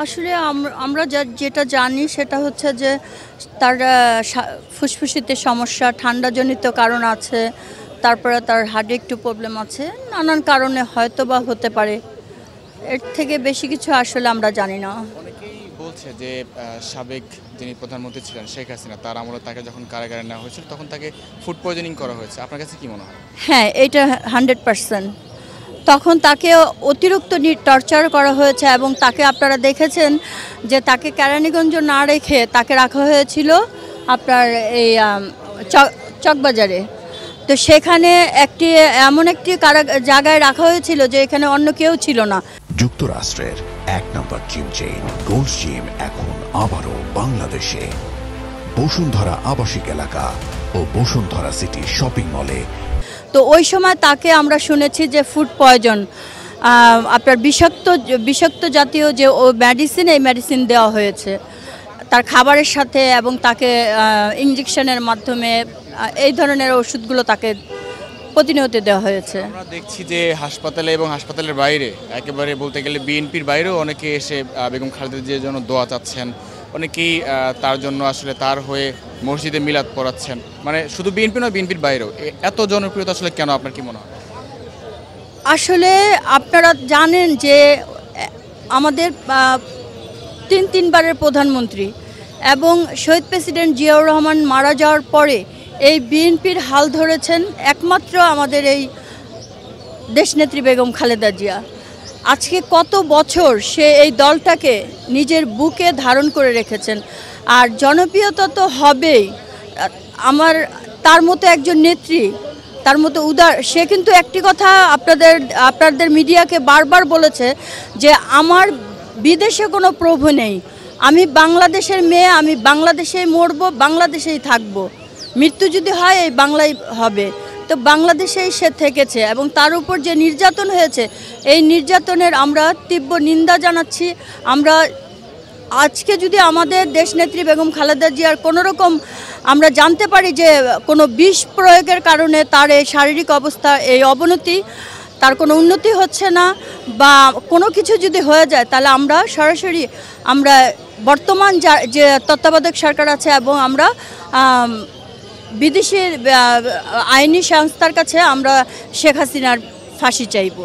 আসলে আমরা যেটা জানি সেটা হচ্ছে যে তার ফুসফুসিতে সমস্যা, ঠান্ডাজনিত কারণ আছে, তারপরে তার হার্টে একটু প্রবলেম আছে, নানান কারণে হয়তো বা হতে পারে। এর থেকে বেশি কিছু আসলে আমরা জানি না। অনেকেই বলছে যে সাবেক যিনি প্রধানমন্ত্রী ছিলেন শেখ হাসিনা, তার আমলে তাকে যখন কারাগারে নেওয়া হয়েছিল তখন তাকে ফুড পয়জনিং করা হয়েছে। আপনার কাছে কি মনে হয়? হ্যাঁ, এটা 100%। তখন তাকে অতিরিক্ত টর্চার করা হয়েছে এবং তাকে আপনারা দেখেছেন যে তাকে কেরানীগঞ্জ না রেখে তাকে রাখা হয়েছিল আপনার এই চকবাজারে। তো সেখানে এমন একটি জায়গায় রাখা হয়েছিল যে এখানে অন্য কেউ ছিল না। যুক্তরাষ্ট্রের 1 নম্বর জিম চেইন গোল্ডস জিম এখন আবারও বাংলাদেশে বসুন্ধরা আবাসিক এলাকা ও বসুন্ধরা সিটি শপিং মলে। তো ওই সময় তাকে আমরা শুনেছি যে ফুড পয়জন, আপনার বিষাক্ত জাতীয় যে এই মেডিসিন দেওয়া হয়েছে তার খাবারের সাথে, এবং তাকে ইঞ্জেকশনের মাধ্যমে এই ধরনের ওষুধগুলো তাকে প্রতিনিয়ত দেওয়া হয়েছে। আমরা দেখছি যে হাসপাতালে এবং হাসপাতালের বাইরে, একেবারে বলতে গেলে বিএনপির বাইরেও অনেকে এসে বেগম খালেদা জিয়ার জন্য দোয়া চাচ্ছেন। অনেকেই তার জন্য আসলে তার হয়ে মসজিদে মিলাদ পড়াচ্ছেন। মানে শুধু বিএনপি নয়, বিএনপির বাইরেও। এত জনপ্রিয়তা আসলে কেন, আপনার কি মনে হয়? আসলে আপনারা জানেন যে আমাদের তিনবারের প্রধানমন্ত্রী এবং শহীদ প্রেসিডেন্ট জিয়াউর রহমান মারা যাওয়ার পরে এই বিএনপির হাল ধরেছেন একমাত্র আমাদের এই দেশনেত্রী বেগম খালেদা জিয়া। আজকে কত বছর সে এই দলটাকে নিজের বুকে ধারণ করে রেখেছেন। আর জনপ্রিয়তা তো হবেই। তার মতো একজন নেত্রী, তার মতো উদার, সে কিন্তু একটি কথা আপনাদের মিডিয়াকে বারবার বলেছে যে আমার বিদেশে কোনো প্রভু নেই, আমি বাংলাদেশের মেয়ে, আমি বাংলাদেশেই মরবো, বাংলাদেশেই থাকবো, মৃত্যু যদি হয় এই বাংলায় হবে। তো বাংলাদেশেই সে থেকেছে এবং তার উপর যে নির্যাতন হয়েছে এই নির্যাতনের আমরা তীব্র নিন্দা জানাচ্ছি। আমরা আজকে যদি আমাদের দেশনেত্রী বেগম খালেদা জিয়ার কোনো রকম আমরা জানতে পারি যে কোনো বিষ প্রয়োগের কারণে তার এই শারীরিক অবস্থা এই অবনতি, তার কোনো উন্নতি হচ্ছে না বা কোনো কিছু যদি হয়ে যায়, তাহলে আমরা সরাসরি বর্তমান যে তত্ত্বাবধায়ক সরকার আছে এবং আমরা বিদেশি আইনি সংস্থার কাছে আমরা শেখ হাসিনার ফাঁসি চাইব।